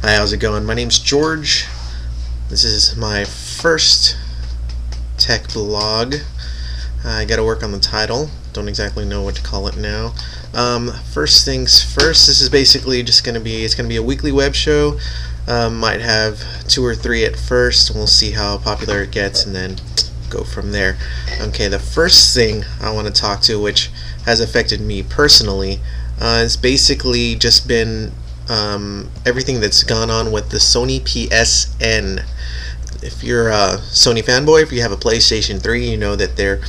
Hi, how's it going? My name's George. This is my first tech blog. I gotta work on the title. Don't exactly know what to call it now. First things first, this is basically just it's gonna be a weekly web show. Might have 2 or 3 at first, and we'll see how popular it gets and then go from there. Okay, the first thing I want to talk to, which has affected me personally, has basically just been everything that's gone on with the Sony PSN. If you're a Sony fanboy, if you have a PlayStation 3, you know that there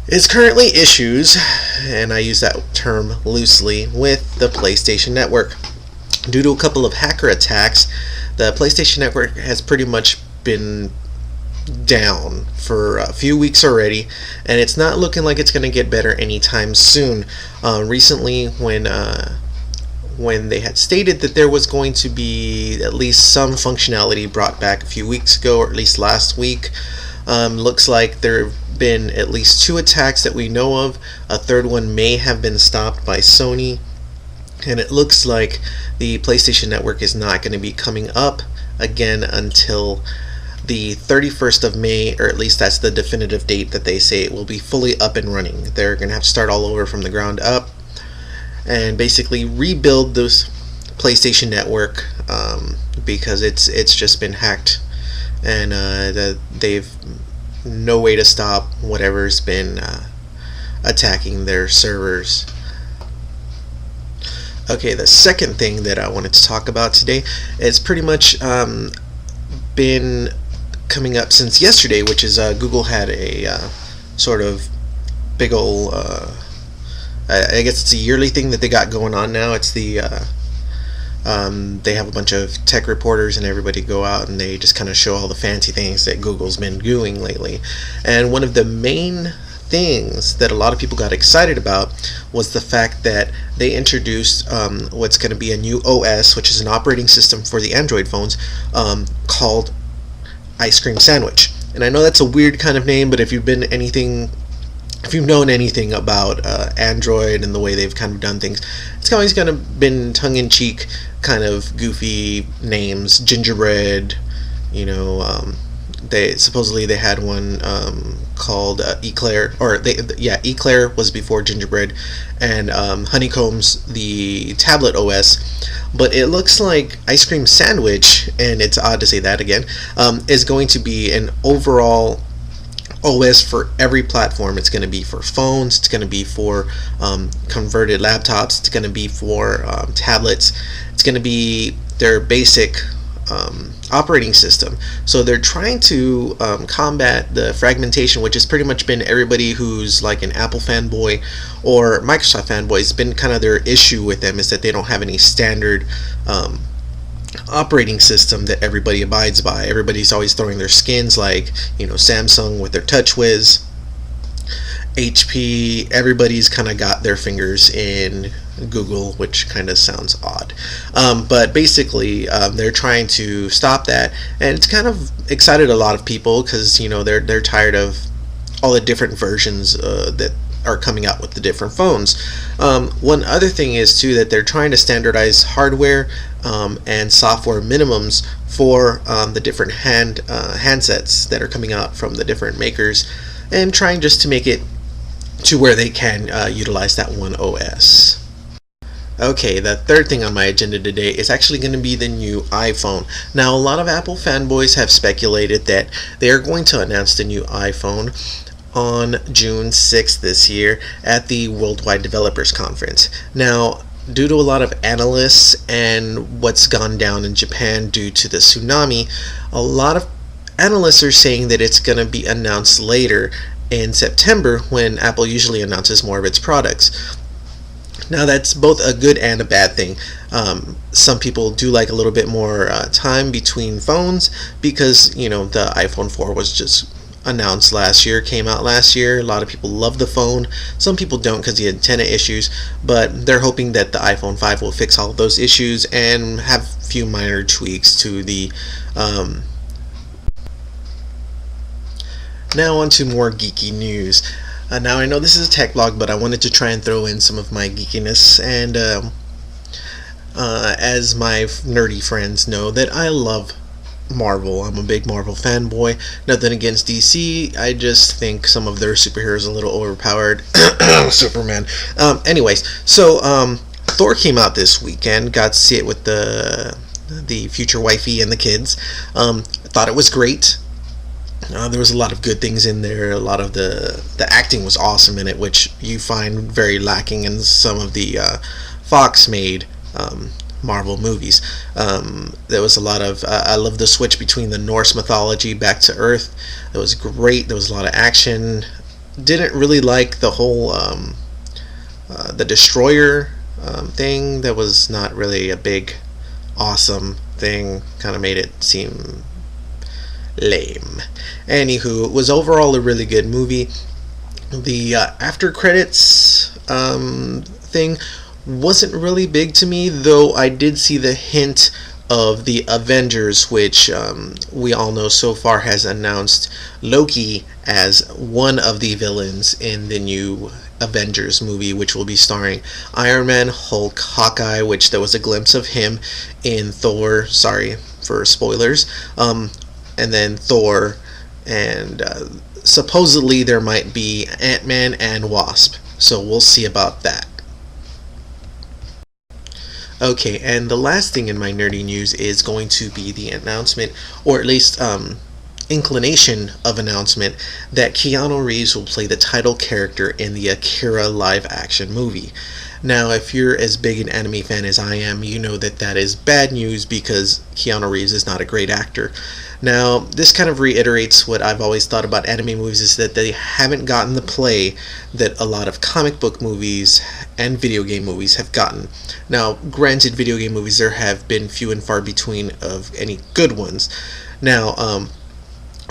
is currently issues, and I use that term loosely, with the PlayStation Network. Due to a couple of hacker attacks, the PlayStation Network has pretty much been down for a few weeks already, and it's not looking like it's going to get better anytime soon. Recently, when they had stated that there was going to be at least some functionality brought back a few weeks ago, or at least last week, looks like there have been at least 2 attacks that we know of. A third one may have been stopped by Sony, and it looks like the PlayStation Network is not going to be coming up again until the 31st of May, or at least that's the definitive date that they say it will be fully up and running. They're going to have to start all over from the ground up and basically rebuild this PlayStation Network, because it's just been hacked, and they've no way to stop whatever's been attacking their servers. Okay, the second thing that I wanted to talk about today is pretty much been coming up since yesterday, which is Google had a sort of big ol' I guess it's a yearly thing that they got going on now. It's the they have a bunch of tech reporters and everybody go out and they just kind of show all the fancy things that Google's been doing lately. And one of the main things that a lot of people got excited about was the fact that they introduced what's going to be a new OS, which is an operating system for the Android phones, called Ice Cream Sandwich. And I know that's a weird kind of name, but if you've known anything about Android and the way they've kind of done things, it's always kind of been tongue-in-cheek, kind of goofy names. Gingerbread, they supposedly had one called Eclair, Eclair was before Gingerbread, and Honeycomb's the tablet OS. But it looks like Ice Cream Sandwich, and it's odd to say that again, is going to be an overall OS for every platform. It's going to be for phones, it's going to be for converted laptops, it's going to be for tablets, it's going to be their basic operating system. So they're trying to combat the fragmentation, which has pretty much been everybody who's like an Apple fanboy or Microsoft fanboy. It's been kind of their issue with them, is that they don't have any standard operating system that everybody abides by. Everybody's always throwing their skins, like Samsung with their TouchWiz, HP, everybody's kind of got their fingers in Google, which kind of sounds odd, but basically they're trying to stop that, and it's kind of excited a lot of people because they're tired of all the different versions that are coming out with the different phones. One other thing is too that they're trying to standardize hardware and software minimums for the different handsets that are coming out from the different makers, and trying just to make it to where they can utilize that one OS. Okay, the third thing on my agenda today is actually going to be the new iPhone. Now, a lot of Apple fanboys have speculated that they are going to announce the new iPhone on June 6th this year at the Worldwide Developers Conference. Now, due to a lot of analysts and what's gone down in Japan due to the tsunami, a lot of analysts are saying that it's going to be announced later in September, when Apple usually announces more of its products. Now, that's both a good and a bad thing. Some people do like a little bit more time between phones because, the iPhone 4 was just announced last year, came out last year. A lot of people love the phone. Some people don't because the antenna issues, but they're hoping that the iPhone 5 will fix all of those issues and have a few minor tweaks to the Now on to more geeky news. Now I know this is a tech blog, but I wanted to try and throw in some of my geekiness, and as my nerdy friends know, that I love Marvel. I'm a big Marvel fanboy. Nothing against DC. I just think some of their superheroes are a little overpowered. Superman. Anyways, so Thor came out this weekend. Got to see it with the future wifey and the kids. Thought it was great. There was a lot of good things in there. A lot of the acting was awesome in it, which you find very lacking in some of the Fox made Marvel movies. There was a lot of I love the switch between the Norse mythology back to Earth. It was great. There was a lot of action. Didn't really like the whole the destroyer thing. That was not really a big awesome thing. Kind of made it seem lame. Anywho, it was overall a really good movie. The after credits thing wasn't really big to me, though I did see the hint of the Avengers, which we all know so far has announced Loki as one of the villains in the new Avengers movie, which will be starring Iron Man, Hulk, Hawkeye, which there was a glimpse of him in Thor. Sorry for spoilers. And then Thor, and supposedly there might be Ant-Man and Wasp. So we'll see about that. Okay, and the last thing in my nerdy news is going to be the announcement, or at least inclination of announcement, that Keanu Reeves will play the title character in the Akira live-action movie. Now, if you're as big an anime fan as I am, you know that that is bad news because Keanu Reeves is not a great actor. Now, this kind of reiterates what I've always thought about anime movies, is that they haven't gotten the play that a lot of comic book movies and video game movies have gotten. Now, granted, video game movies, there have been few and far between of any good ones. Now,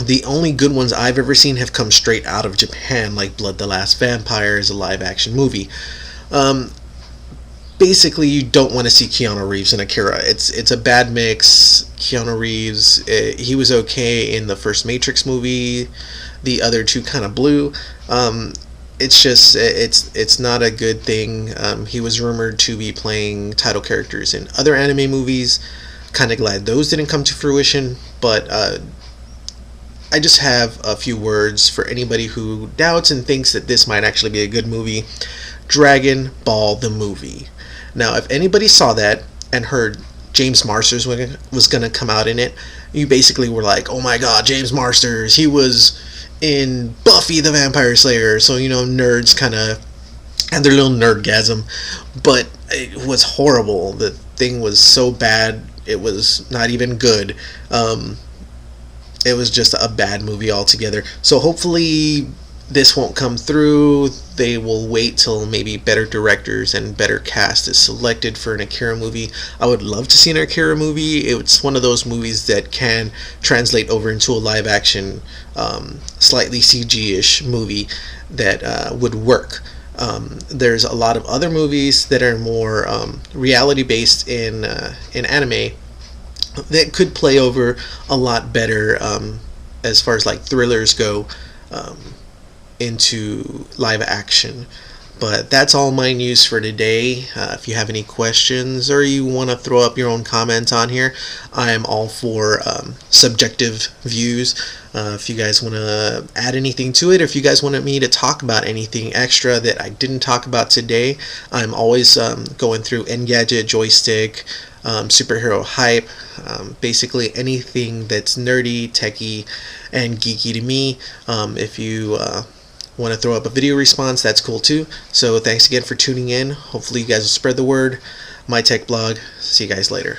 the only good ones I've ever seen have come straight out of Japan, like Blood the Last Vampire is a live-action movie. Basically, you don't want to see Keanu Reeves in Akira. It's a bad mix. Keanu Reeves, he was okay in the first Matrix movie. The other two kind of blew. It's just, it's not a good thing. He was rumored to be playing title characters in other anime movies. Kind of glad those didn't come to fruition, but I just have a few words for anybody who doubts and thinks that this might actually be a good movie. Dragon Ball the movie. Now, if anybody saw that and heard James Marsters was going to come out in it, you basically were like, oh my god, James Marsters, he was in Buffy the Vampire Slayer. So, you know, nerds kind of had their little nerdgasm. But it was horrible. The thing was so bad, it was not even good. It was just a bad movie altogether. So hopefully this won't come through. They will wait till maybe better directors and better cast is selected for an Akira movie. I would love to see an Akira movie. It's one of those movies that can translate over into a live action, slightly CG-ish movie that would work. There's a lot of other movies that are more reality based in anime that could play over a lot better as far as like thrillers go into live action. But that's all my news for today. If you have any questions or you want to throw up your own comments on here, I am all for subjective views. If you guys want to add anything to it, or if you guys wanted me to talk about anything extra that I didn't talk about today, I'm always going through Engadget, Joystick, superhero hype, basically anything that's nerdy, techie, and geeky to me. If you want to throw up a video response, that's cool too. So thanks again for tuning in. Hopefully you guys will spread the word. My Tech Blog. See you guys later.